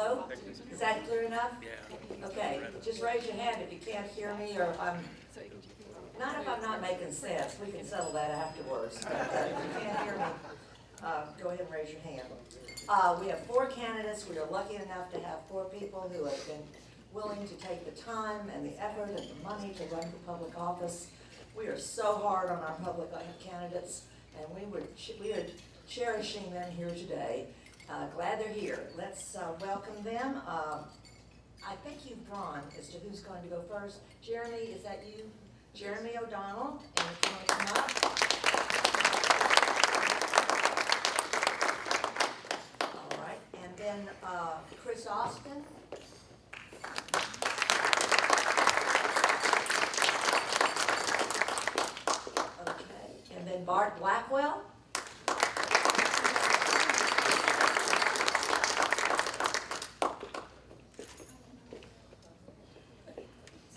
Hello? Is that clear enough? Okay, just raise your hand if you can't hear me, or not if I'm not making sense. We can settle that afterwards. But if you can't hear me, go ahead and raise your hand. We have 4 candidates. We are lucky enough to have 4 people who have been willing to take the time and the effort and the money to run for public office. We are so hard on our public candidates, and we are cherishing them here today. Glad they're here. Let's welcome them. I think you've drawn as to who's going to go first. Jeremy, is that you? Jeremy O'Donnell, and if you want to come up. All right, and then Chris Austin. Okay, and then Bart Blackwell.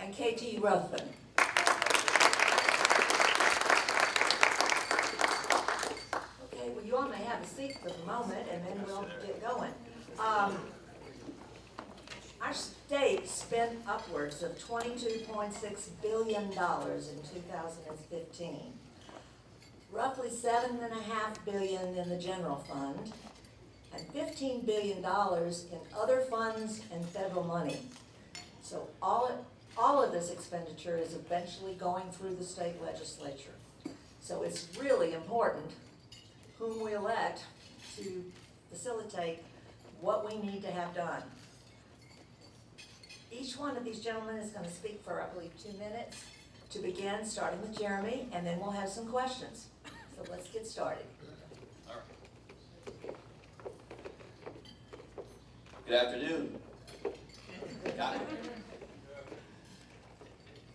And KT Ruthven. Okay, well, you all may have a seat for the moment, and then we'll get going. Our state spent upwards of $22.6 billion in 2015. Roughly $7.5 billion in the general fund, and $15 billion in other funds and federal money. So all of this expenditure is eventually going through the state legislature. So it's really important whom we elect to facilitate what we need to have done. Each one of these gentlemen is going to speak for, I believe, 2 minutes to begin, starting with Jeremy, and then we'll have some questions. So let's get started. All right. Good afternoon. Got it.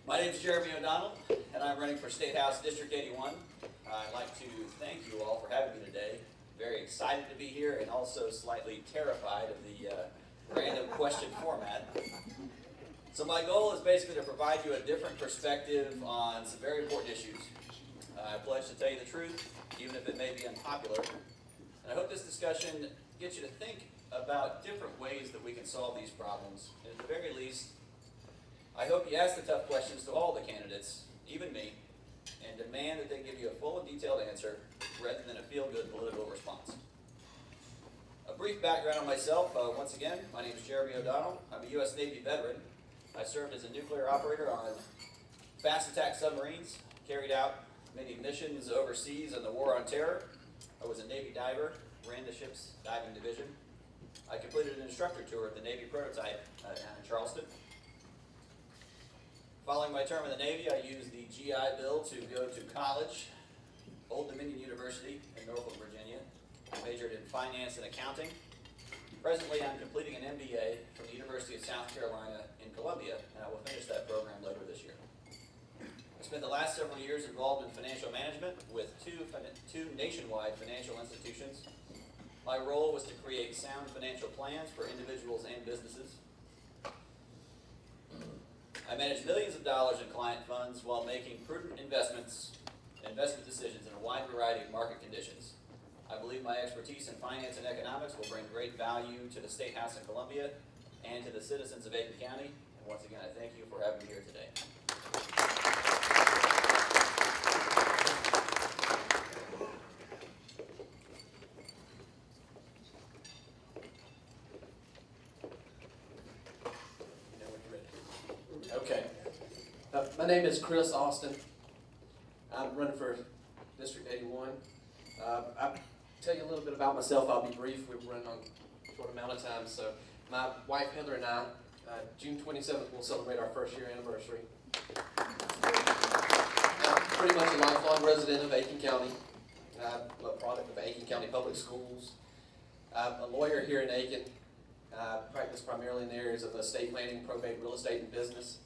My name is Jeremy O'Donnell, and I'm running for State House District 81. I'd like to thank you all for having me today. Very excited to be here and also slightly terrified of the random question format. So my goal is basically to provide you a different perspective on some very important issues. I pledge to tell you the truth, even if it may be unpopular. And I hope this discussion gets you to think about different ways that we can solve these problems. And at the very least, I hope you ask the tough questions to all the candidates, even me, and demand that they give you a full and detailed answer rather than a feel-good political response. A brief background on myself. Once again, my name is Jeremy O'Donnell. I'm a U.S. Navy veteran. I served as a nuclear operator on fast attack submarines, carried out many missions overseas in the War on Terror. I was a Navy diver, ran the ship's diving division. I completed an instructor tour at the Navy prototype down in Charleston. Following my term in the Navy, I used the GI Bill to go to college, Old Dominion University in Norfolk, Virginia. I majored in finance and accounting. Presently, I'm completing an MBA from the University of South Carolina in Columbia, and I will finish that program later this year. I spent the last several years involved in financial management with two nationwide financial institutions. My role was to create sound financial plans for individuals and businesses. I managed millions of dollars in client funds while making prudent investment decisions in a wide variety of market conditions. I believe my expertise in finance and economics will bring great value to the State House in Columbia and to the citizens of Aiken County. And once again, I thank you for having me here today. Okay. My name is Chris Austin. I'm running for District 81. I'll tell you a little bit about myself. I'll be brief. We're running on a short amount of time. So my wife Heather and I, June 27th, we'll celebrate our first year anniversary. I'm pretty much a lifelong resident of Aiken County. I'm a product of Aiken County Public Schools. I'm a lawyer here in Aiken. I practice primarily in the areas of estate planning, probate, real estate, and business.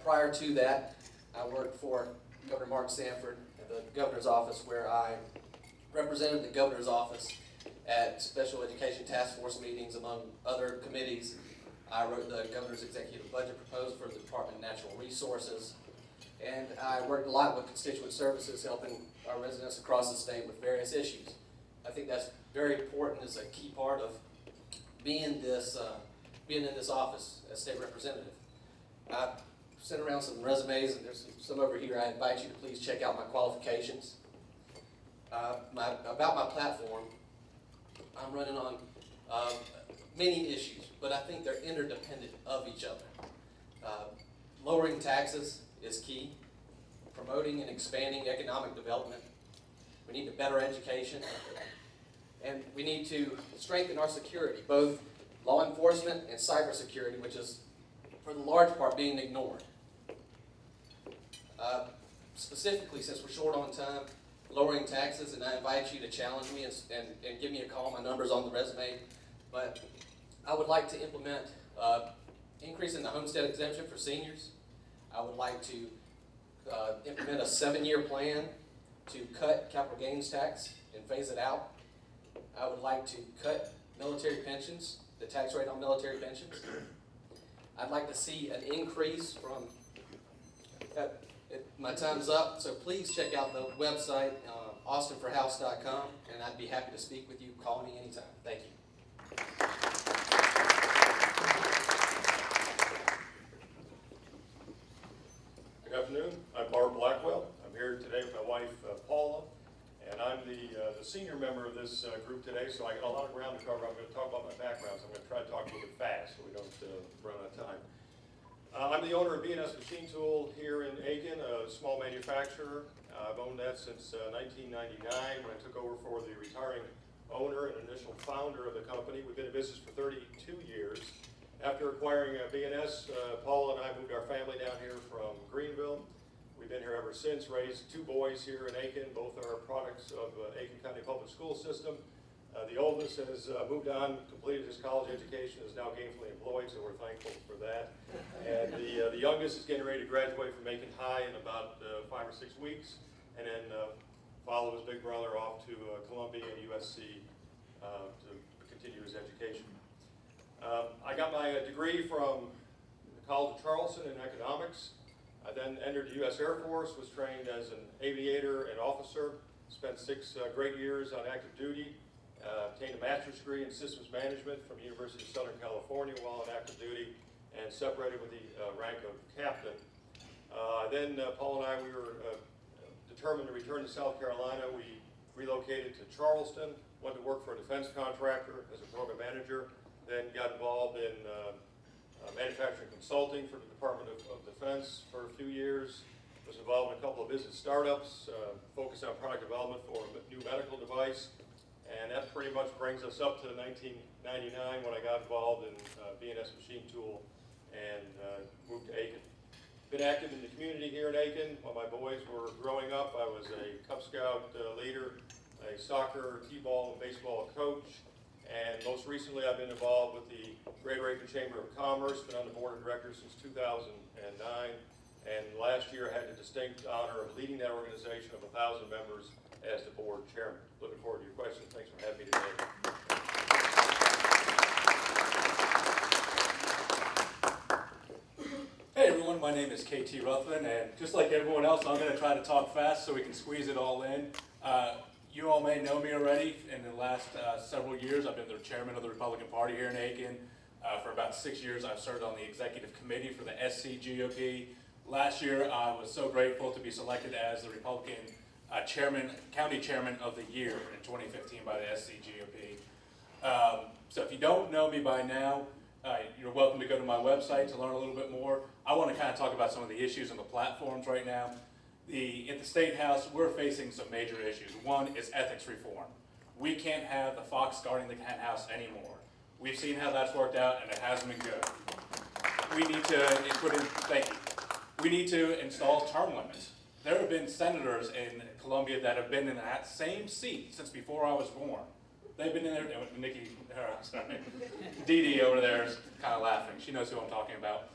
Prior to that, I worked for Governor Mark Sanford at the governor's office, where I represented the governor's office at special education task force meetings, among other committees. I wrote the governor's executive budget proposal for the Department of Natural Resources, and I worked a lot with constituent services, helping our residents across the state with various issues. I think that's very important as a key part of being in this office as state representative. I sent around some resumes, and there's some over here. I invite you to please check out my qualifications. About my platform, I'm running on many issues, but I think they're interdependent of each other. Lowering taxes is key. Promoting and expanding economic development. We need a better education. And we need to strengthen our security, both law enforcement and cybersecurity, which is, for the large part, being ignored. Specifically, since we're short on time, lowering taxes, and I invite you to challenge me and give me a call. My number's on the resume. But I would like to implement increasing the homestead exemption for seniors. I would like to implement a 7-year plan to cut capital gains tax and phase it out. I would like to cut military pensions, the tax rate on military pensions. I'd like to see an increase from, my time's up, so please check out the website, austinforhouse.com, and I'd be happy to speak with you. Call me anytime. Thank you. Good afternoon. I'm Barb Blackwell. I'm here today with my wife, Paula, and I'm the senior member of this group today, so I got a lot of ground to cover. I'm going to talk about my background, so I'm going to try to talk a little bit fast so we don't run out of time. I'm the owner of B&S Machine Tool here in Aiken, a small manufacturer. I've owned that since 1999 when I took over for the retiring owner and initial founder of the company. We've been in business for 32 years. After acquiring B&S, Paul and I moved our family down here from Greenville. We've been here ever since, raised 2 boys here in Aiken. Both are products of Aiken County Public School System. The oldest has moved on, completed his college education, is now gainfully employed, so we're thankful for that. And the youngest is getting ready to graduate from Aiken High in about 5 or 6 weeks, and then follow his big brother off to Columbia and USC to continue his education. I got my degree from the College of Charleston in economics. I then entered the U.S. Air Force, was trained as an aviator and officer, spent 6 great years on active duty. Obtained a master's degree in systems management from the University of Southern California while on active duty, and separated with the rank of captain. Then Paul and I, we were determined to return to South Carolina. We relocated to Charleston, went to work for a defense contractor as a program manager, then got involved in manufacturing consulting for the Department of Defense for a few years. Was involved in a couple of business startups, focused on product development for a new medical device. And that pretty much brings us up to 1999 when I got involved in B&S Machine Tool and moved to Aiken. Been active in the community here in Aiken. While my boys were growing up, I was a Cub Scout leader, a soccer, t-ball, and baseball coach. And most recently, I've been involved with the Greater Aiken Chamber of Commerce, been on the board of directors since 2009. And last year, I had the distinct honor of leading that organization of 1,000 members as the board chairman. Looking forward to your questions. Thanks for having me today. Hey everyone, my name is KT Ruthven, and just like everyone else, I'm going to try to talk fast so we can squeeze it all in. You all may know me already. In the last several years, I've been the chairman of the Republican Party here in Aiken. For about 6 years, I've served on the executive committee for the SCGOP. Last year, I was so grateful to be selected as the Republican county chairman of the year in 2015 by the SCGOP. So if you don't know me by now, you're welcome to go to my website to learn a little bit more. I want to kind of talk about some of the issues on the platforms right now. At the State House, we're facing some major issues. One is ethics reform. We can't have the fox guarding the hen house anymore. We've seen how that's worked out, and it hasn't been good. We need to We need to install term limits. There have been senators in Columbia that have been in that same seat since before I was born. They've been in there. Dee Dee over there is kind of laughing. She knows who I'm talking about.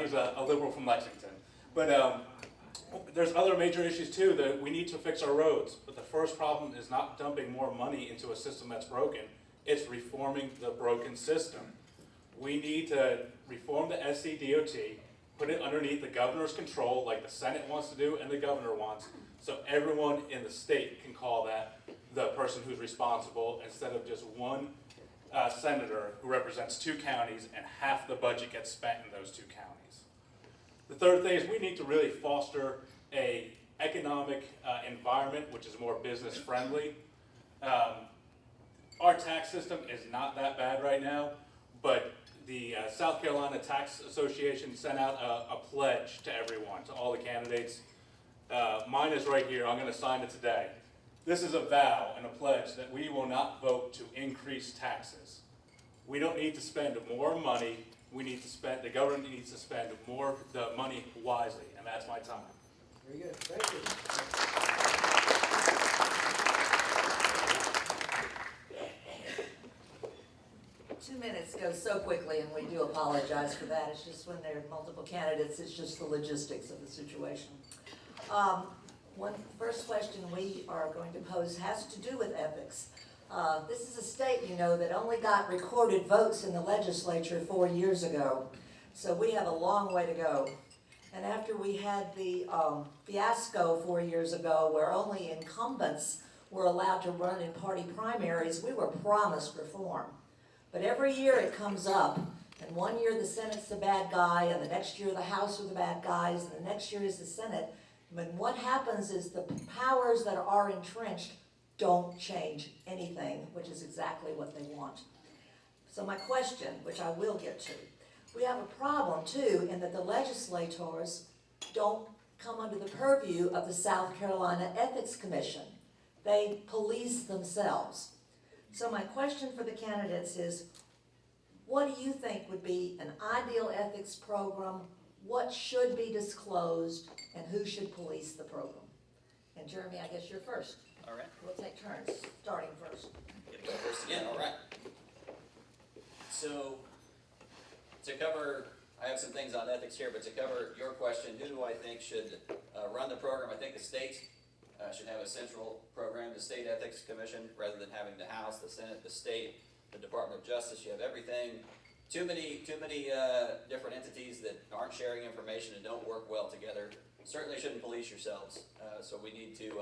He's a liberal from Lexington. But there's other major issues too that we need to fix our roads. But the first problem is not dumping more money into a system that's broken. It's reforming the broken system. We need to reform the SCDOT, put it underneath the governor's control like the Senate wants to do and the governor wants, so everyone in the state can call that the person who's responsible instead of just one senator who represents 2 counties, and half the budget gets spent in those 2 counties. The third thing is we need to really foster a economic environment which is more business friendly. Our tax system is not that bad right now, but the South Carolina Tax Association sent out a pledge to everyone, to all the candidates. Mine is right here. I'm going to sign it today. This is a vow and a pledge that we will not vote to increase taxes. We don't need to spend more money. The government needs to spend the money wisely, and that's my time. Very good, thank you. 2 minutes goes so quickly, and we do apologize for that. It's just when there are multiple candidates, it's just the logistics of the situation. First question we are going to pose has to do with ethics. This is a state, you know, that only got recorded votes in the legislature 4 years ago. So we have a long way to go. And after we had the fiasco 4 years ago where only incumbents were allowed to run in party primaries, we were promised reform. But every year it comes up, and one year the Senate's the bad guy, and the next year the House are the bad guys, and the next year is the Senate. And what happens is the powers that are entrenched don't change anything, which is exactly what they want. So my question, which I will get to, we have a problem too in that the legislators don't come under the purview of the South Carolina Ethics Commission. They police themselves. So my question for the candidates is, what do you think would be an ideal ethics program? What should be disclosed, and who should police the program? And Jeremy, I guess you're first. All right. We'll take turns, starting first. Get to go first again, all right. So, to cover, I have some things on ethics here, but to cover your question, who do I think should run the program? I think the state should have a central program, the State Ethics Commission, rather than having the House, the Senate, the state, the Department of Justice. You have everything. Too many different entities that aren't sharing information and don't work well together. Certainly shouldn't police yourselves. So we need to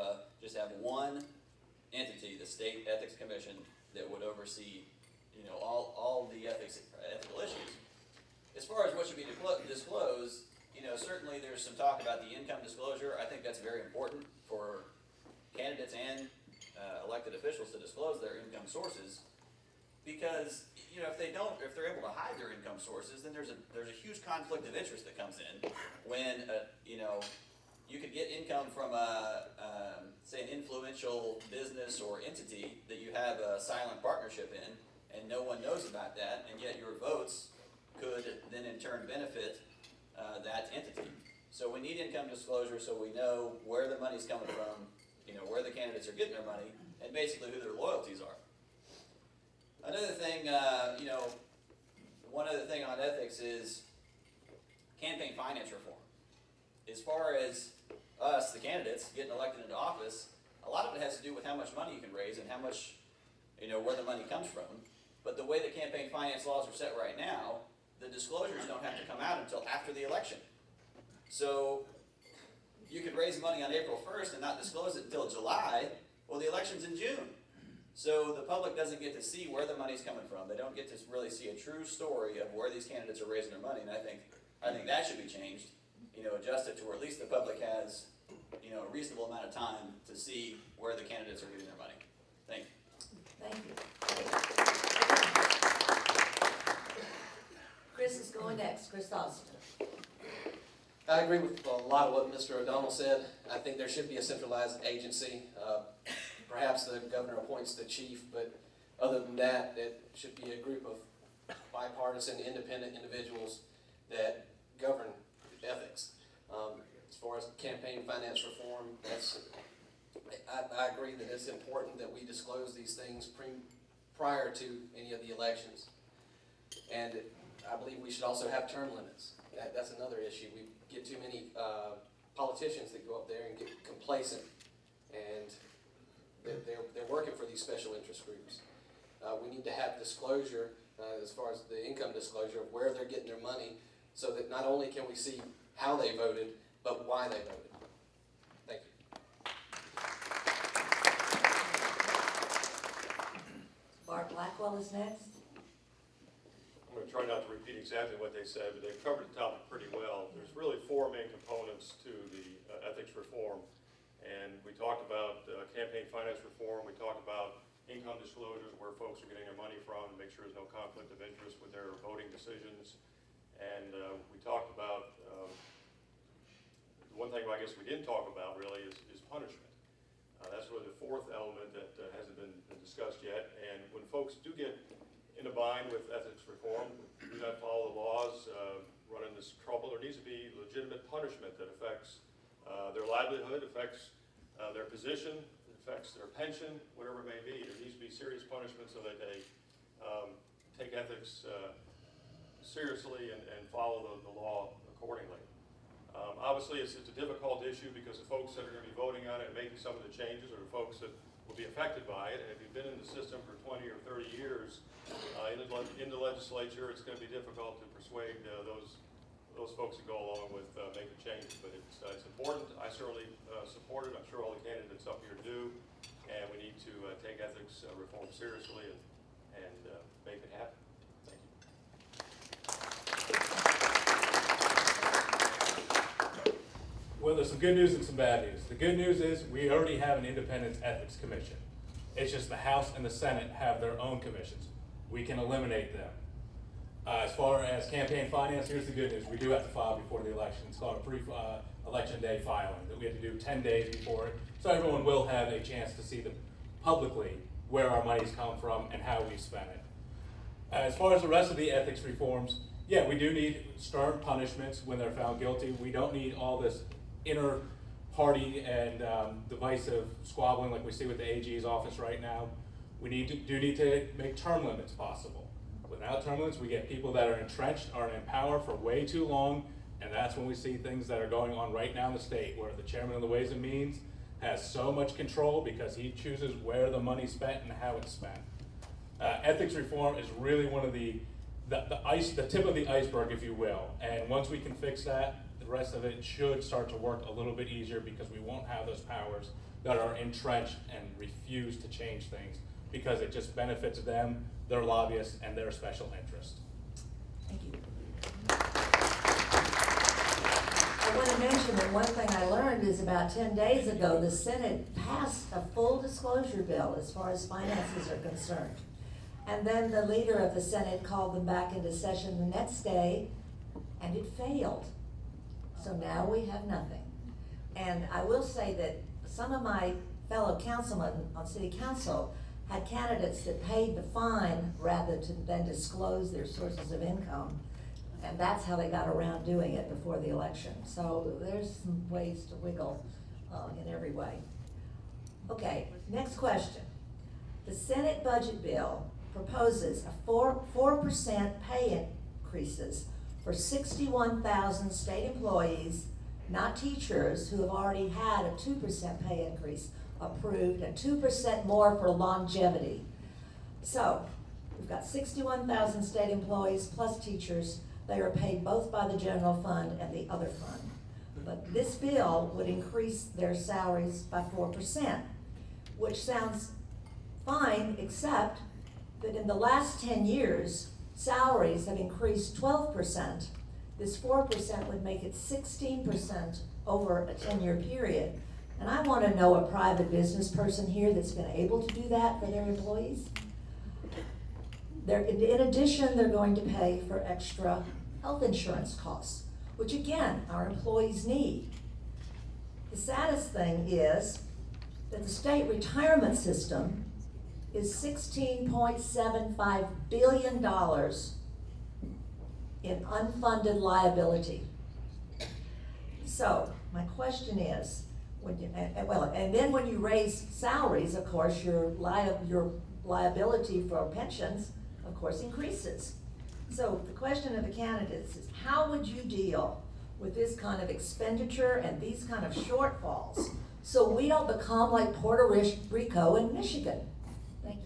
just have one entity, the State Ethics Commission, that would oversee, you know, all the ethical issues. As far as what should be disclosed, you know, certainly there's some talk about the income disclosure. I think that's very important for candidates and elected officials to disclose their income sources, because, you know, if they're able to hide their income sources, then there's a huge conflict of interest that comes in when, you know, you could get income from say an influential business or entity that you have a silent partnership in, and no one knows about that, and yet your votes could then in turn benefit that entity. So we need income disclosure so we know where the money's coming from, you know, where the candidates are getting their money, and basically who their loyalties are. Another thing, you know, one other thing on ethics is campaign finance reform. As far as us, the candidates, getting elected into office, a lot of it has to do with how much money you can raise and how much, you know, where the money comes from. But the way the campaign finance laws are set right now, the disclosures don't have to come out until after the election. So you could raise money on April 1st and not disclose it until July. Well, the election's in June. So the public doesn't get to see where the money's coming from. They don't get to really see a true story of where these candidates are raising their money. And I think that should be changed. You know, adjusted to where at least the public has, you know, a reasonable amount of time to see where the candidates are getting their money. Thank you. Thank you. Chris is going next. Chris Austin. I agree with a lot of what Mr. O'Donnell said. I think there should be a centralized agency. Perhaps the governor appoints the chief, but other than that, it should be a group of bipartisan, independent individuals that govern ethics. As far as campaign finance reform, I agree that it's important that we disclose these things prior to any of the elections. And I believe we should also have term limits. That's another issue. We get too many politicians that go up there and get complacent, and they're working for these special interest groups. We need to have disclosure as far as the income disclosure of where they're getting their money, so that not only can we see how they voted, but why they voted. Thank you. Bart Blackwell is next. try not to repeat exactly what they said, but they've covered the topic pretty well. There's really four main components to the ethics reform. And we talked about campaign finance reform. We talked about income disclosures, where folks are getting their money from, and make sure there's no conflict of interest with their voting decisions. And we talked about, one thing I guess we didn't talk about really is punishment. That's really the fourth element that hasn't been discussed yet. And when folks do get in a bind with ethics reform, do not follow the laws, run into this trouble, there needs to be legitimate punishment that affects their livelihood, affects their position, affects their pension, whatever it may be. There needs to be serious punishment so that they take ethics seriously and follow the law accordingly. Obviously, it's a difficult issue because the folks that are going to be voting on it and making some of the changes are the folks that will be affected by it. And if you've been in the system for 20 or 30 years in the legislature, it's going to be difficult to persuade those folks to go along with making changes. But it's important. I certainly support it. I'm sure all the candidates up here do. And we need to take ethics reform seriously and make it happen. Thank you. Well, there's some good news and some bad news. The good news is we already have an independent ethics commission. It's just the House and the Senate have their own commissions. We can eliminate them. As far as campaign finance, here's the good news. We do have to file before the election. It's called a pre-election day filing that we have to do 10 days before it. So everyone will have a chance to see publicly where our money's come from and how we spent it. As far as the rest of the ethics reforms, yeah, we do need stern punishments when they're found guilty. We don't need all this inner party and divisive squabbling like we see with the AG's office right now. We do need to make term limits possible. Without term limits, we get people that are entrenched, are in power for way too long, and that's when we see things that are going on right now in the state, where the chairman of the Ways and Means has so much control because he chooses where the money's spent and how it's spent. Ethics reform is really one of the tip of the iceberg, if you will, and once we can fix that, the rest of it should start to work a little bit easier because we won't have those powers that are entrenched and refuse to change things because it just benefits them, their lobbyists, and their special interest. Thank you. I want to mention that one thing I learned is about 10 days ago, the Senate passed a full disclosure bill as far as finances are concerned. And then the leader of the Senate called them back into session the next day, and it failed. So now we have nothing. And I will say that some of my fellow councilmen on city council had candidates that paid the fine rather than disclose their sources of income. And that's how they got around doing it before the election. So there's some ways to wiggle in every way. Okay, next question. The Senate budget bill proposes a 4% pay increases for 61,000 state employees, not teachers, who have already had a 2% pay increase approved and 2% more for longevity. So we've got 61,000 state employees plus teachers. They are paid both by the general fund and the other fund. But this bill would increase their salaries by 4%, which sounds fine, except that in the last 10 years, salaries have increased 12%. This 4% would make it 16% over a 10-year period. And I want to know a private business person here that's been able to do that for their employees. In addition, they're going to pay for extra health insurance costs, which again, our employees need. The saddest thing is that the state retirement system is $16.75 billion in unfunded liability. So my question is, and then when you raise salaries, of course, your liability for pensions, of course, increases. So the question of the candidates is, how would you deal with this kind of expenditure and these kind of shortfalls so we don't become like Puerto Rico and Michigan? Thank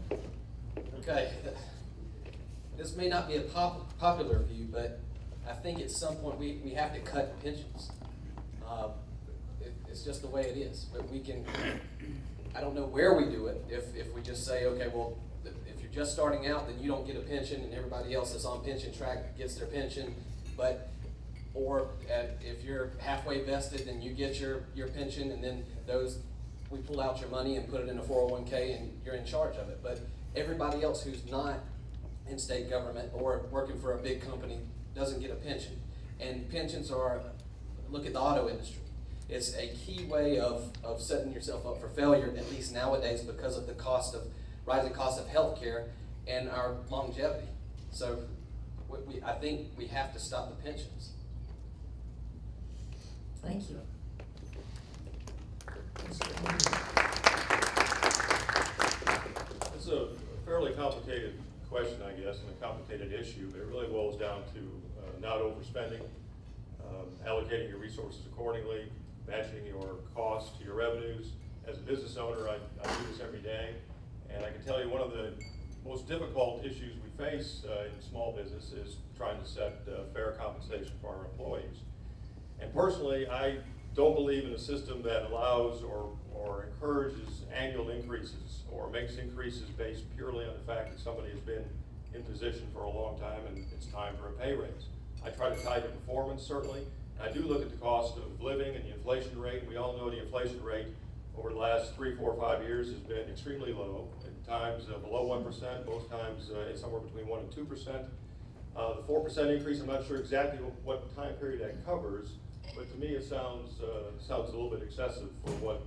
you. Okay, this may not be a popular view, but I think at some point we have to cut pensions. It's just the way it is. But we can, I don't know where we do it, if we just say, okay, well, if your just starting out, then you don't get a pension, and everybody else that's on pension track gets their pension. Or if you're halfway vested, then you get your pension, and then we pull out your money and put it in a 401k, and you're in charge of it. But everybody else who's not in state government or working for a big company doesn't get a pension. And pensions look at the auto industry. It's a key way of setting yourself up for failure, at least nowadays, because of the rising cost of healthcare and our longevity. So I think we have to stop the pensions. Thank you. It's a fairly complicated question, I guess, and a complicated issue, but it really boils down to not overspending, allocating your resources accordingly, matching your costs to your revenues. As a business owner, I do this every day, and I can tell you one of the most difficult issues we face in small business is trying to set fair compensation for our employees. And personally, I don't believe in a system that allows or encourages annual increases or makes increases based purely on the fact that somebody has been in position for a long time and it's time for a pay raise. I try to tie to performance, certainly. I do look at the cost of living and the inflation rate. We all know the inflation rate over the last 3, 4, 5 years has been extremely low, at times below 1%, most times it's somewhere between 1 and 2%. The 4% increase, I'm not sure exactly what time period that covers, but to me it sounds a little bit excessive for what.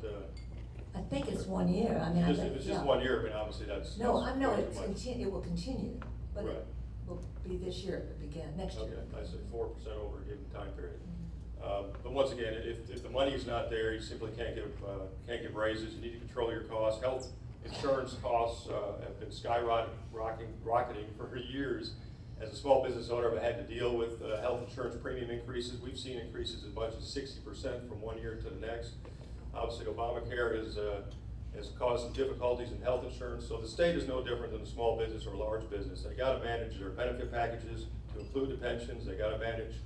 I think it's 1 year. I mean, If it's just 1 year, I mean, obviously that's. No, that's I know way too much. it will continue, but Right. it will be this year, it began next year. Okay, I say 4% over a given time period. But once again, if the money's not there, you simply can't give raises. You need to control your costs. Health insurance costs have been rocketing for years. As a small business owner, I've had to deal with health insurance premium increases. We've seen increases as much as 60% from 1 year to the next. Obviously, Obamacare has caused some difficulties in health insurance. So the state is no different than a small business or a large business. They got to manage their benefit packages to include the pensions. They got to manage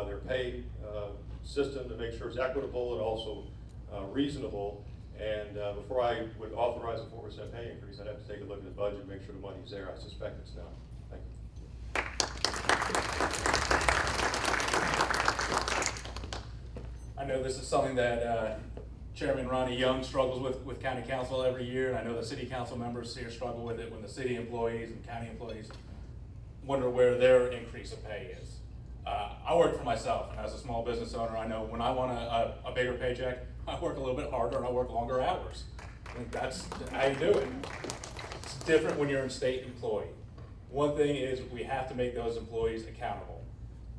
their pay system to make sure it's equitable and also reasonable. And before I would authorize a 4% pay increase, I'd have to take a look at the budget and make sure the money's there. I suspect it's not. Thank you. I know this is something that Chairman Ronnie Young struggles with county council every year, and I know the city council members here struggle with it when the city employees and county employees wonder where their increase of pay is. I work for myself, and as a small business owner, I know when I want a bigger paycheck, I work a little bit harder and I work longer hours. I think that's how you do it. It's different when you're a state employee. One thing is we have to make those employees accountable.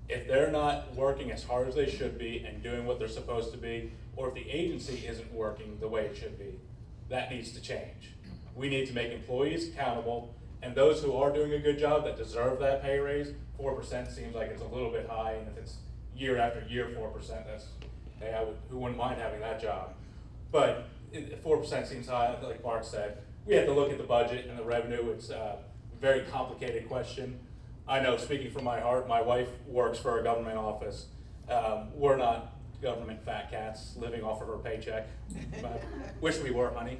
If they're not working as hard as they should be and doing what they're supposed to be, or if the agency isn't working the way it should be, that needs to change. We need to make employees accountable, and those who are doing a good job that deserve that pay raise, 4% seems like it's a little bit high, and if it's year after year 4%, that's, hey, who wouldn't mind having that job? But 4% seems high, like Bart said. We have to look at the budget and the revenue. It's a very complicated question. I know, speaking from my heart, my wife works for a government office. We're not government fat cats living off of her paycheck. Wish we were, honey.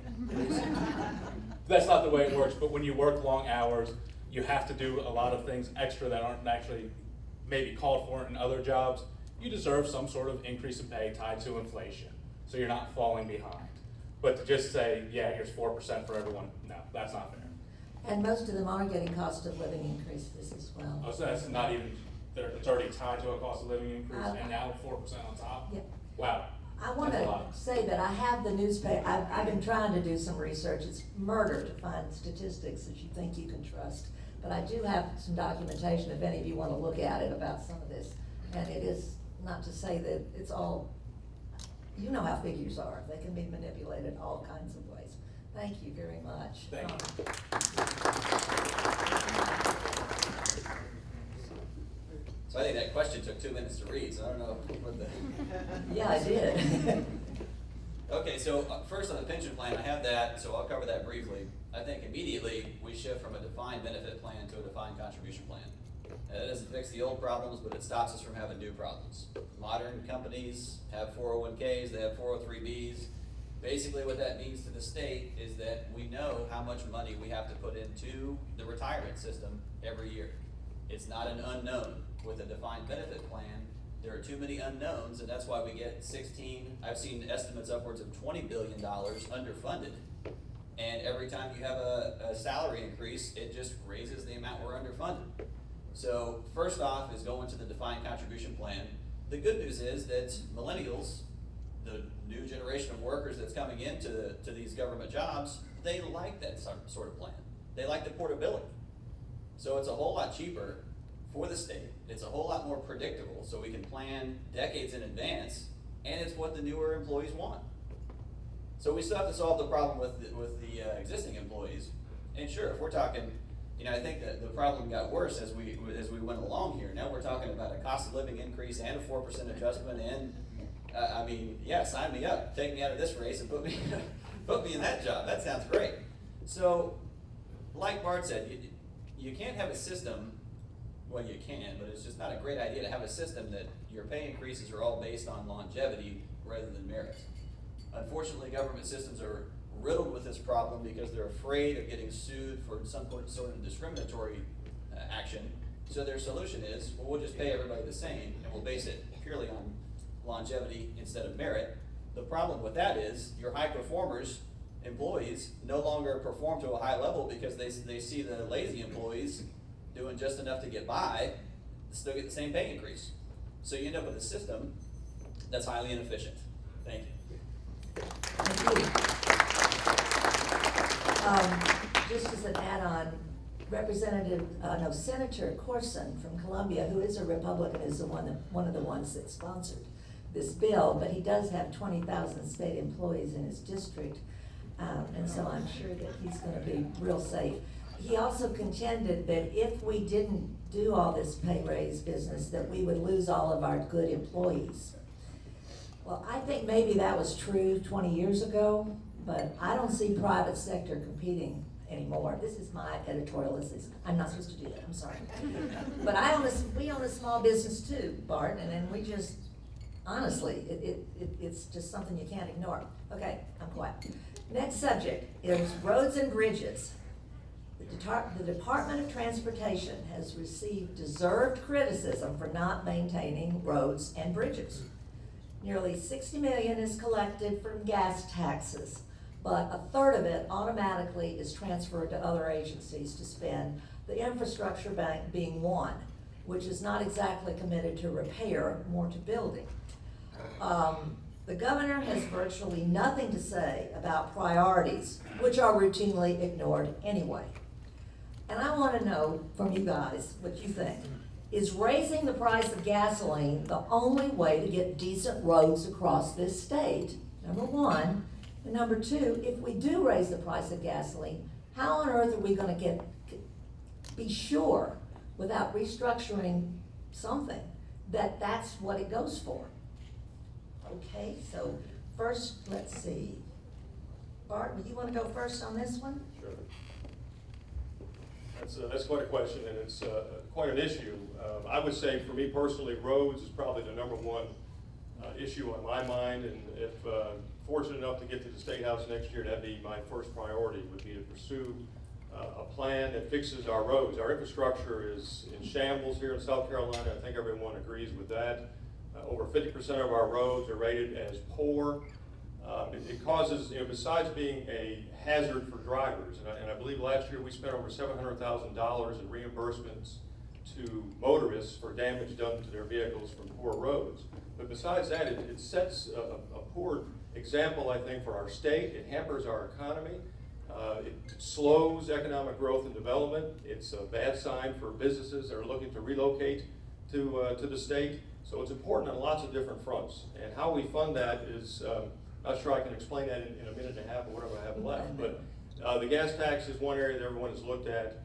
That's not the way it works, but when you work long hours, you have to do a lot of things extra that aren't actually maybe called for in other jobs. You deserve some sort of increase in pay tied to inflation, so you're not falling behind. But to just say, yeah, here's 4% for everyone, no, that's not fair. And most of them are getting cost of living increases as well. Oh, so that's not even, it's already tied to a cost of living increase, and now 4% on top? Yeah. Wow. I want That's a to lot. say that I have the newspaper, I've been trying to do some research. It's murder to find statistics that you think you can trust. But I do have some documentation, if any of you want to look at it, about some of this. And it is not to say that it's all, you know how figures are. They can be manipulated all kinds of ways. Thank you very much. Thank you. So I think that question took 2 minutes to read, so I don't know what the. Yeah, I did. Okay, so first on the pension plan, I have that, so I'll cover that briefly. I think immediately we shift from a defined benefit plan to a defined contribution plan. That doesn't fix the old problems, but it stops us from having new problems. Modern companies have 401ks, they have 403bs. Basically what that means to the state is that we know how much money we have to put into the retirement system every year. It's not an unknown. With a defined benefit plan, there are too many unknowns, and that's why we get 16, I've seen estimates upwards of $20 billion underfunded. And every time you have a salary increase, it just raises the amount we're underfunded. So first off is going to the defined contribution plan. The good news is that millennials, the new generation of workers that's coming into these government jobs, they like that sort of plan. They like the portability. So it's a whole lot cheaper for the state. It's a whole lot more predictable, so we can plan decades in advance, and it's what the newer employees want. So we still have to solve the problem with the existing employees. And sure, if we're talking, I think that the problem got worse as we went along here. Now we're talking about a cost of living increase and a 4% adjustment, and yeah, sign me up. Take me out of this race and put me in that job. That sounds great. So, like Bart said, you can't have a system. Well, you can, but it's just not a great idea to have a system that your pay increases are all based on longevity rather than merit. Unfortunately, government systems are riddled with this problem because they're afraid of getting sued for some sort of discriminatory action. So their solution is, well, we'll just pay everybody the same, and we'll base it purely on longevity instead of merit. The problem with that is your high performers, employees, no longer perform to a high level because they see the lazy employees doing just enough to get by, still get the same pay increase. So you end up with a system that's highly inefficient. Thank you. Thank you. Just as an add-on, Senator Corson from Columbia, who is a Republican, is one of the ones that sponsored this bill, but he does have 20,000 state employees in his district, and so I'm sure that he's going to be real safe. He also contended that if we didn't do all this pay raise business, that we would lose all of our good employees. Well, I think maybe that was true 20 years ago, but I don't see private sector competing anymore. This is my editorial. I'm not supposed to do that, I'm sorry. But we own a small business too, Bart, and then we just, honestly, it's just something you can't ignore. Okay, I'm quiet. Next subject is roads and bridges. The Department of Transportation has received deserved criticism for not maintaining roads and bridges. Nearly $60 million is collected from gas taxes, but a third of it automatically is transferred to other agencies to spend, the infrastructure bank being one, which is not exactly committed to repair, more to building. The governor has virtually nothing to say about priorities, which are routinely ignored anyway. And I want to know from you guys what you think. Is raising the price of gasoline the only way to get decent roads across this state? Number one. And number two, if we do raise the price of gasoline, how on earth are we going to be sure, without restructuring something, that that's what it goes for? Okay, so first, let's see. Bart, would you want to go first on this one? Sure. That's quite a question, and it's quite an issue. I would say, for me personally, roads is probably the number one issue on my mind, and if fortunate enough to get to the State House next year, that'd be my first priority, would be to pursue a plan that fixes our roads. Our infrastructure is in shambles here in South Carolina. I think everyone agrees with that. Over 50% of our roads are rated as poor. It causes, besides being a hazard for drivers, and I believe last year we spent over $700,000 in reimbursements to motorists for damage done to their vehicles from poor roads. But besides that, it sets a poor example, I think, for our state. It hampers our economy. It slows economic growth and development. It's a bad sign for businesses that are looking to relocate to the state. So it's important on lots of different fronts. And how we fund that is, not sure I can explain that in a minute and a half or whatever I have left. But the gas tax is one area that everyone has looked at.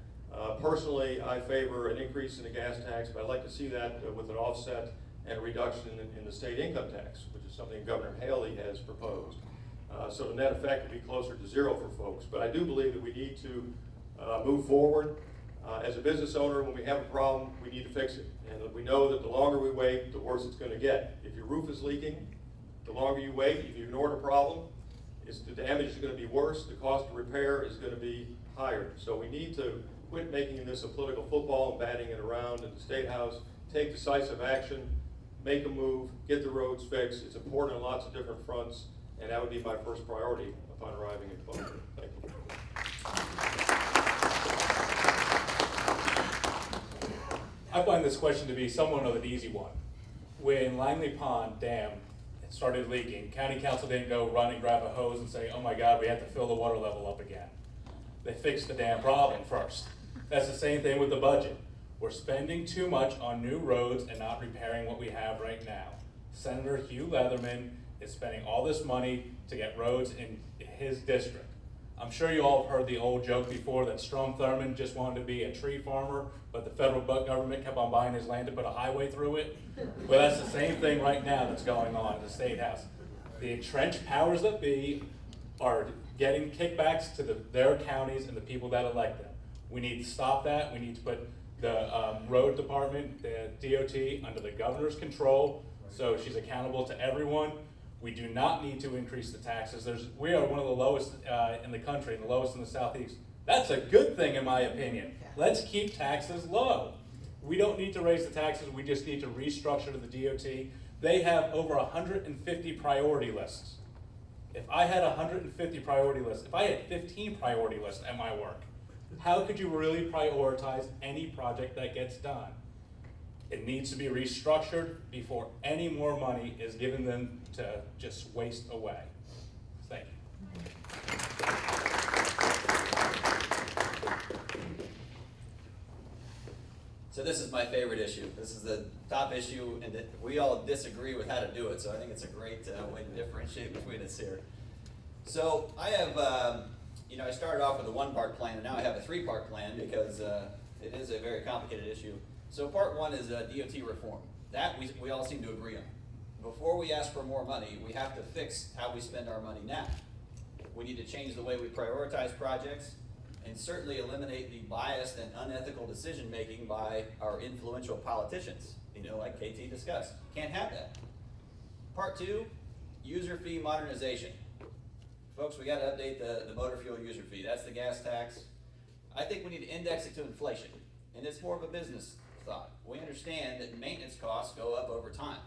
Personally, I favor an increase in the gas tax, but I'd like to see that with an offset and a reduction in the state income tax, which is something Governor Haley has proposed. So the net effect would be closer to zero for folks. But I do believe that we need to move forward. As a business owner, when we have a problem, we need to fix it. And we know that the longer we wait, the worse it's going to get. If your roof is leaking, the longer you wait, if you ignore the problem, the damage is going to be worse, the cost of repair is going to be higher. So we need to quit making this a political football and batting it around in the State House, take decisive action, make a move, get the roads fixed. It's important on lots of different fronts, and that would be my first priority upon arriving in Columbia. Thank you. I find this question to be somewhat of an easy one. When Langley Pond Dam started leaking, County Council didn't go run and grab a hose and say, oh my God, we have to fill the water level up again. They fixed the damn problem first. That's the same thing with the budget. We're spending too much on new roads and not repairing what we have right now. Senator Hugh Leatherman is spending all this money to get roads in his district. I'm sure you all have heard the old joke before that Strom Thurmond just wanted to be a tree farmer, but the federal government kept on buying his land to put a highway through it. Well, that's the same thing right now that's going on in the State House. The entrenched powers that be are getting kickbacks to their counties and the people that elect them. We need to stop that. We need to put the road department, the DOT, under the governor's control, so she's accountable to everyone. We do not need to increase the taxes. We are one of the lowest in the country, and the lowest in the Southeast. That's a good thing, in my opinion. Let's keep taxes low. We don't need to raise the taxes. We just need to restructure the DOT. They have over 150 priority lists. If I had 150 priority lists, if I had 15 priority lists at my work, how could you really prioritize any project that gets done? It needs to be restructured before any more money is given them to just waste away. Thank you. So this is my favorite issue. This is the top issue, and we all disagree with how to do it, so I think it's a great way to differentiate between us here. So I have, I started off with a one-part plan, and now I have a three-part plan because it is a very complicated issue. So part one is DOT reform. That we all seem to agree on. Before we ask for more money, we have to fix how we spend our money now. We need to change the way we prioritize projects, and certainly eliminate the biased and unethical decision-making by our influential politicians, like KT discussed. Can't have that. Part two, user fee modernization. Folks, we gotta update the motor fuel user fee. That's the gas tax. I think we need to index it to inflation, and it's more of a business thought. We understand that maintenance costs go up over time.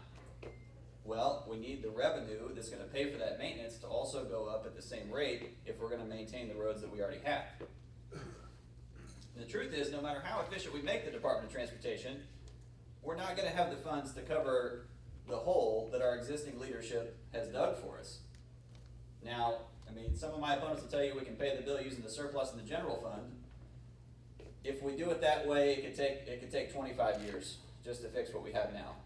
Well, we need the revenue that's gonna pay for that maintenance to also go up at the same rate if we're gonna maintain the roads that we already have. The truth is, no matter how efficient we make the Department of Transportation, we're not going to have the funds to cover the hole that our existing leadership has dug for us. Now, some of my opponents will tell you we can pay the bill using the surplus in the general fund. If we do it that way, it could take 25 years just to fix what we have now.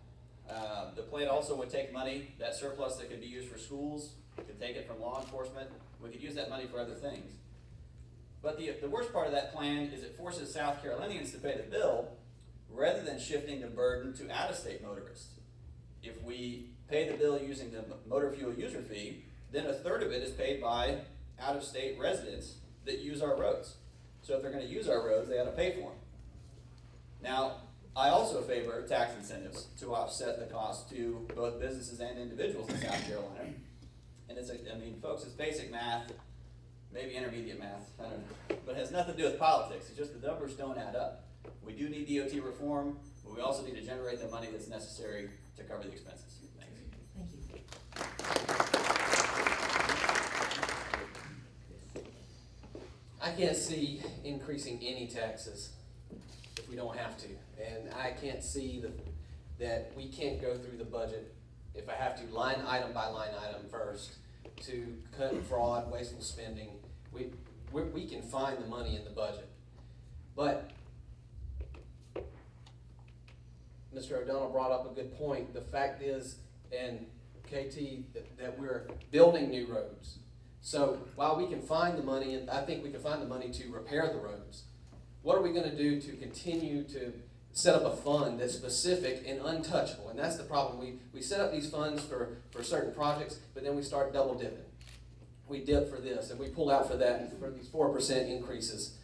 The plan also would take money, that surplus that could be used for schools, could take it from law enforcement. We could use that money for other things. But the worst part of that plan is it forces South Carolinians to pay the bill rather than shifting the burden to out-of-state motorists. If we pay the bill using the motor fuel user fee, then a third of it is paid by out-of-state residents that use our roads. So if they're going to use our roads, they ought to pay for them. Now, I also favor tax incentives to offset the cost to both businesses and individuals in South Carolina. And folks, it's basic math. Maybe intermediate math, I don't know. But it has nothing to do with politics. It's just the numbers don't add up. We do need DOT reform, but we also need to generate the money that's necessary to cover the expenses. Thanks. Thank you. I can't see increasing any taxes if we don't have to. And I can't see that we can't go through the budget, if I have to, line item by line item first, to cut fraud, wasteful spending. We can find the money in the budget. But Mr. O'Donnell brought up a good point. The fact is, and KT, that we're building new roads. So while we can find the money, and I think we can find the money to repair the roads, what are we going to do to continue to set up a fund that's specific and untouchable? And that's the problem. We set up these funds for certain projects, but then we start double dipping. We dip for this, and we pull out for that, and for these 4% increases.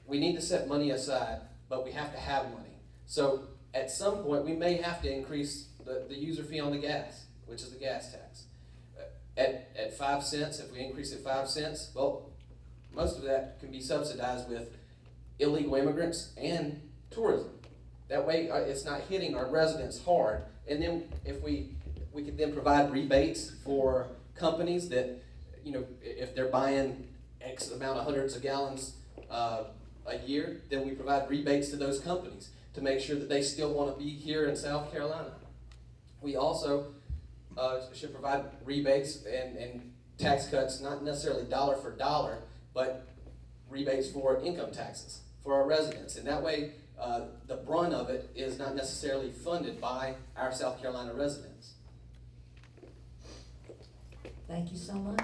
We need to set money aside, but we have to have money. So at some point, we may have to increase the user fee on the gas, which is the gas tax. at 5 cents, if we increase it 5 cents, well, most of that can be subsidized with illegal immigrants and tourism. That way, it's not hitting our residents hard. And then if we could then provide rebates for companies that, you know, if they're buying X amount of hundreds of gallons a year, then we provide rebates to those companies to make sure that they still want to be here in South Carolina. We also should provide rebates and tax cuts, not necessarily dollar for dollar, but rebates for income taxes for our residents. And that way, the brunt of it is not necessarily funded by our South Carolina residents. Thank you so much.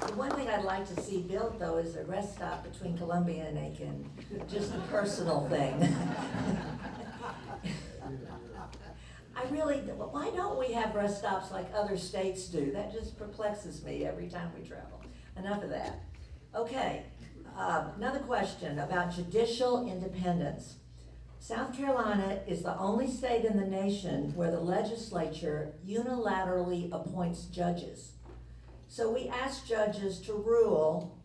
The one thing I'd like to see built, though, is a rest stop between Columbia and Aiken, just a personal thing. Why don't we have rest stops like other states do? That just perplexes me every time we travel. Enough of that. Okay, another question about judicial independence. South Carolina is the only state in the nation where the legislature unilaterally appoints judges. So we ask judges to rule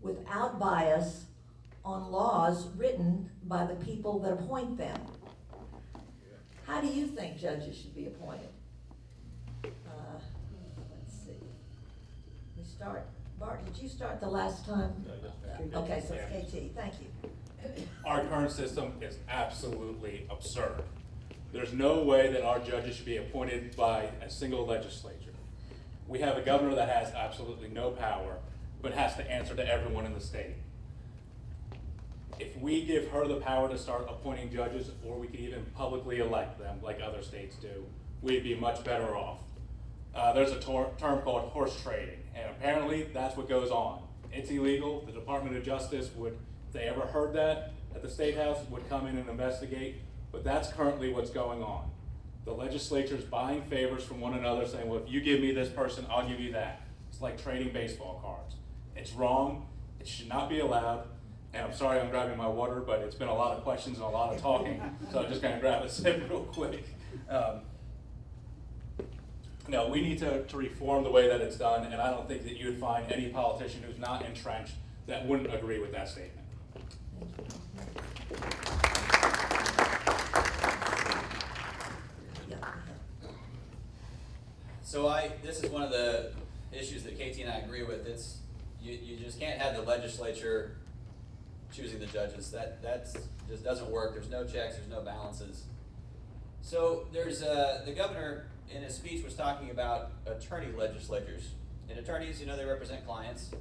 without bias on laws written by the people that appoint them. How do you think judges should be appointed? Let's see. We start. Bart, did you start the last time? Okay, so it's KT. Thank you. Our current system is absolutely absurd. There's no way that our judges should be appointed by a single legislature. We have a governor that has absolutely no power, but has to answer to everyone in the state. If we give her the power to start appointing judges, or we could even publicly elect them like other states do, we'd be much better off. There's a term called horse trading, and apparently that's what goes on. It's illegal. The Department of Justice would, if they ever heard that at the State House, would come in and investigate, but that's currently what's going on. The legislature's buying favors from one another, saying, well, if you give me this person, I'll give you that. It's like trading baseball cards. It's wrong. It should not be allowed. And I'm sorry I'm grabbing my water, but it's been a lot of questions and a lot of talking, so I'm just gonna grab a sip real quick. No, we need to reform the way that it's done, and I don't think that you'd find any politician who's not entrenched that wouldn't agree with that statement. So this is one of the issues that KT and I agree with. It's, you just can't have the legislature choosing the judges. That's just doesn't work. There's no checks, there's no balances. So there's, the governor in his speech was talking about attorney legislatures. And attorneys, you know, they represent clients.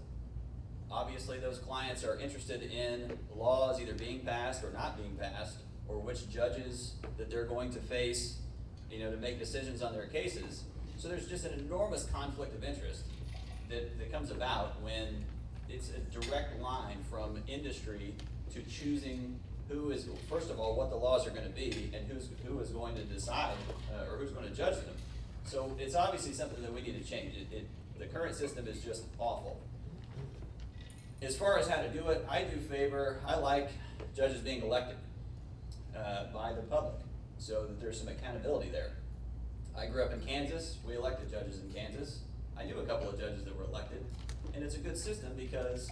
Obviously those clients are interested in laws either being passed or not being passed, or which judges that they're going to face, you know, to make decisions on their cases. So there's just an enormous conflict of interest that comes about when it's a direct line from industry to choosing who is, first of all, what the laws are going to be and who is going to decide or who's going to judge them. So it's obviously something that we need to change. The current system is just awful. As far as how to do it, I like judges being elected by the public so that there's some accountability there. I grew up in Kansas. We elected judges in Kansas. I knew a couple of judges that were elected, and it's a good system because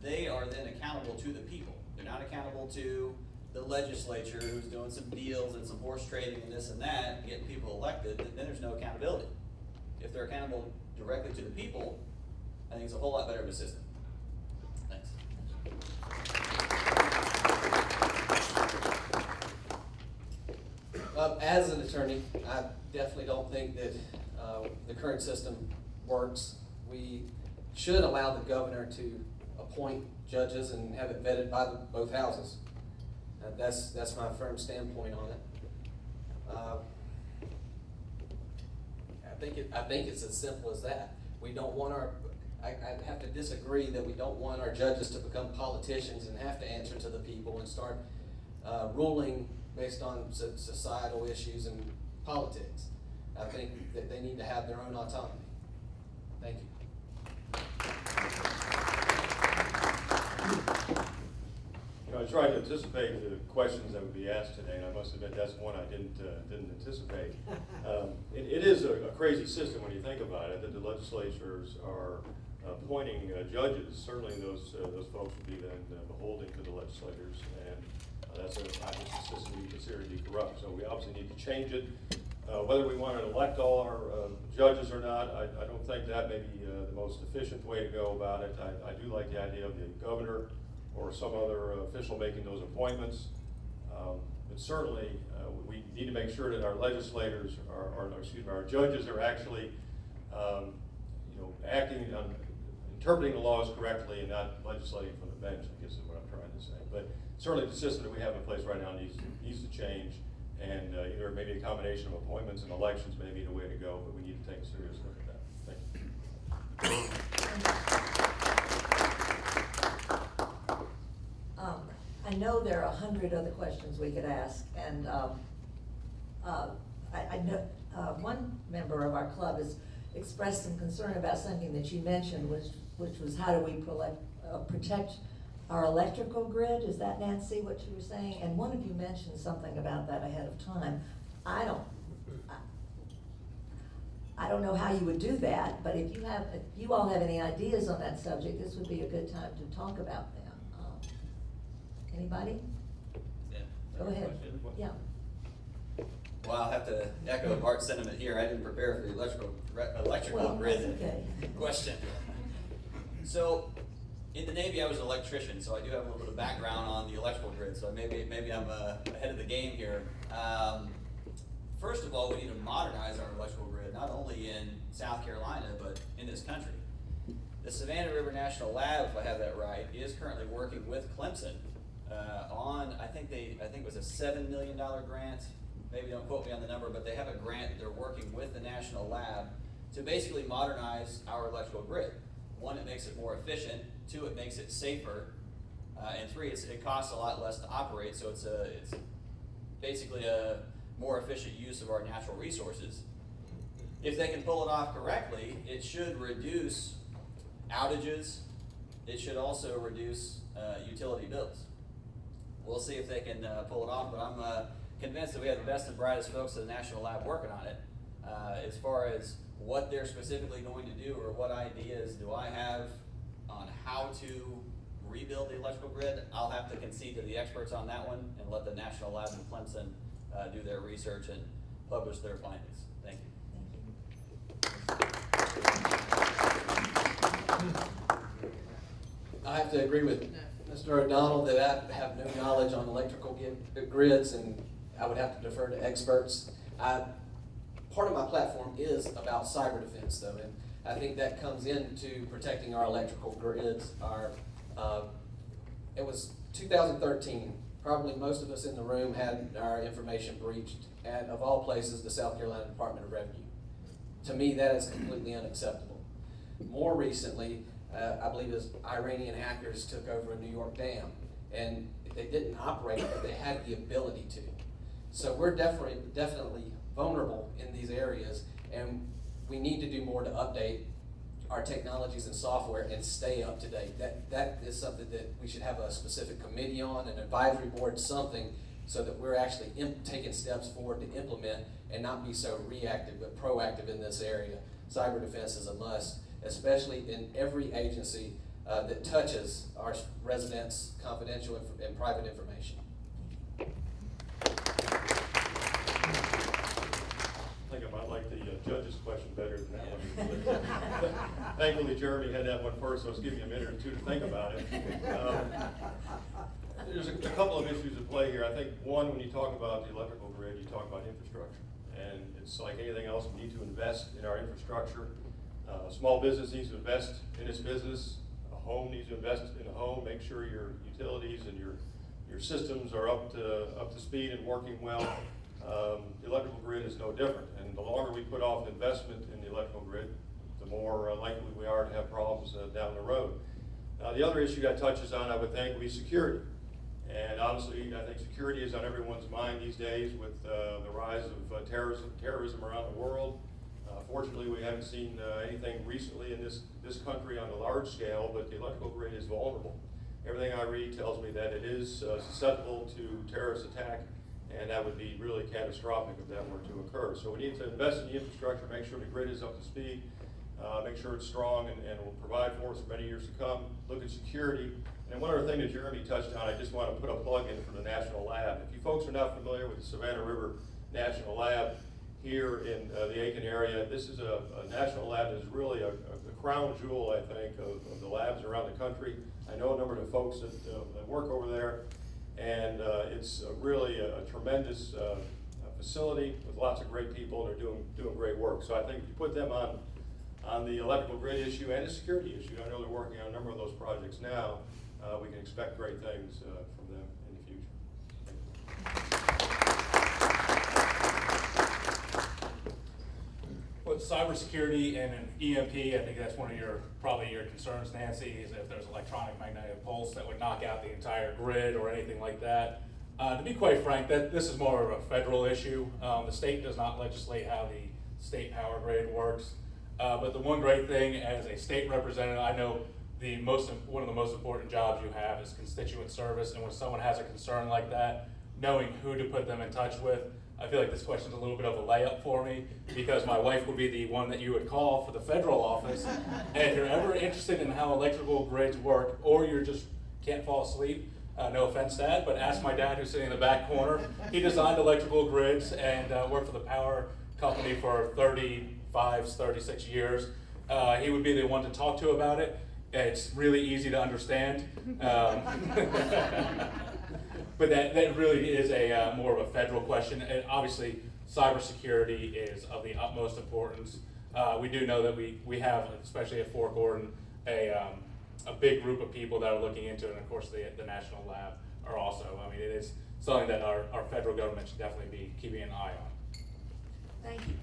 they are then accountable to the people. They're not accountable to the legislature who's doing some deals and some horse trading and this and that, and getting people elected. Then there's no accountability. If they're accountable directly to the people, I think it's a whole lot better of a system. Thanks. As an attorney, I definitely don't think that the current system works. We should allow the governor to appoint judges and have it vetted by both houses. That's my firm standpoint on it. I think it's as simple as that. We don't want I have to disagree that we don't want our judges to become politicians and have to answer to the people and start ruling based on societal issues and politics. I think that they need to have their own autonomy. Thank you. Guys, tried to anticipate the questions that would be asked today, and I must admit that's one I didn't anticipate. It is a crazy system when you think about it, that the legislatures are appointing judges. Certainly those folks would be then beholden to the legislators, and that's a system we consider to be corrupt. So we obviously need to change it. Whether we want to elect all our judges or not, I don't think that may be the most efficient way to go about it. I do like the idea of the governor or some other official making those appointments. But certainly, we need to make sure that our legislators, our judges are actually, acting on, interpreting the laws correctly and not legislating from the bench, I guess is what I'm trying to say. But certainly the system that we have in place right now needs to change, and either maybe a combination of appointments and elections may be the way to go, but we need to take a serious look at that. Thank you. I know there are 100 other questions we could ask, and I know one member of our club has expressed some concern about something that you mentioned, which was how do we protect our electrical grid? Is that, Nancy, what you were saying? And one of you mentioned something about that ahead of time. I don't know how you would do that, but if you all have any ideas on that subject, this would be a good time to talk about them. Anybody? Yeah. Go ahead. Yeah. Well, I'll have to echo Bart's sentiment here. I didn't prepare for the electrical Well, grid that's okay. question. So, in the Navy, I was an electrician, so I do have a little bit of background on the electrical grid. So maybe I'm ahead of the game here. First of all, we need to modernize our electrical grid, not only in South Carolina, but in this country. The Savannah River National Lab, if I have that right, is currently working with Clemson on, I think it was a $7 million grant. Maybe don't quote me on the number, but they have a grant that they're working with the National Lab to basically modernize our electrical grid. One, it makes it more efficient. Two, it makes it safer. And three, it costs a lot less to operate, so it's basically a more efficient use of our natural resources. If they can pull it off correctly, it should reduce outages. It should also reduce utility bills. We'll see if they can pull it off, but I'm convinced that we have the best and brightest folks at the National Lab working on it. As far as what they're specifically going to do or what ideas do I have on how to rebuild the electrical grid, I'll have to concede to the experts on that one and let the National Lab in Clemson do their research and publish their findings. Thank you. I have to agree with Mr. O'Donnell that I have no knowledge on electrical grids, and I would have to defer to experts. Part of my platform is about cyber defense, though, and I think that comes into protecting our electrical grids. It was 2013. Probably most of us in the room had our information breached at, of all places, the South Carolina Department of Revenue. To me, that is completely unacceptable. More recently, I believe as Iranian hackers took over a New York dam, and they didn't operate it, but they had the ability to. So we're definitely vulnerable in these areas, and we need to do more to update our technologies and software and stay up to date. That is something that we should have a specific committee on, an advisory board, something, so that we're actually taking steps forward to implement and not be so reactive but proactive in this area. Cyber defense is a must, especially in every agency that touches our residents' confidential and private information. I think I might like the judge's question better than that one. Thankfully, Jeremy had that one first, so it's giving me a minute or two to think about it. There's a couple of issues at play here. I think one, when you talk about the electrical grid, you talk about infrastructure. And it's like anything else, we need to invest in our infrastructure. A small business needs to invest in its business. A home needs to invest in a home. Make sure your utilities and your systems are up to speed and working well. The electrical grid is no different, and the longer we put off investment in the electrical grid, the more likely we are to have problems down the road. The other issue that touches on, I would think, would be security. And obviously, I think security is on everyone's mind these days with the rise of terrorism around the world. Fortunately, we haven't seen anything recently in this country on a large scale, but the electrical grid is vulnerable. everything I read tells me that it is susceptible to terrorist attack, and that would be really catastrophic if that were to occur. So we need to invest in the infrastructure, make sure the grid is up to speed, make sure it's strong and will provide for us for many years to come. Look at security. And one other thing that Jeremy touched on, I just want to put a plug in for the National Lab. If you folks are not familiar with the Savannah River National Lab here in the Aiken area, this is a national lab that is really a crown jewel, I think, of the labs around the country. I know a number of the folks that work over there, and it's really a tremendous facility with lots of great people, and they're doing great work. So I think if you put them on the electrical grid issue and the security issue, I know they're working on a number of those projects now, we can expect great things from them in the future. With cybersecurity and an EMP, I think that's one of probably your concerns, Nancy, is if there's electronic magnetic pulse that would knock out the entire grid or anything like that. To be quite frank, this is more of a federal issue. The state does not legislate how the state power grid works. But the one great thing as a state representative, I know one of the most important jobs you have is constituent service, and when someone has a concern like that, knowing who to put them in touch with, I feel like this question's a little bit of a layup for me, because my wife would be the one that you would call for the federal office. And if you're ever interested in how electrical grids work, or you just can't fall asleep, no offense, Dad, but ask my dad who's sitting in the back corner. He designed electrical grids and worked for the power company for 35, 36 years. He would be the one to talk to about it. It's really easy to understand. But that really is a more of a federal question. And obviously, cybersecurity is of the utmost importance. We do know that we have, especially at Fort Gordon, a big group of people that are looking into it, and of course the National Lab are also. I mean, it is something that our federal government should definitely be keeping an eye on. Thank you.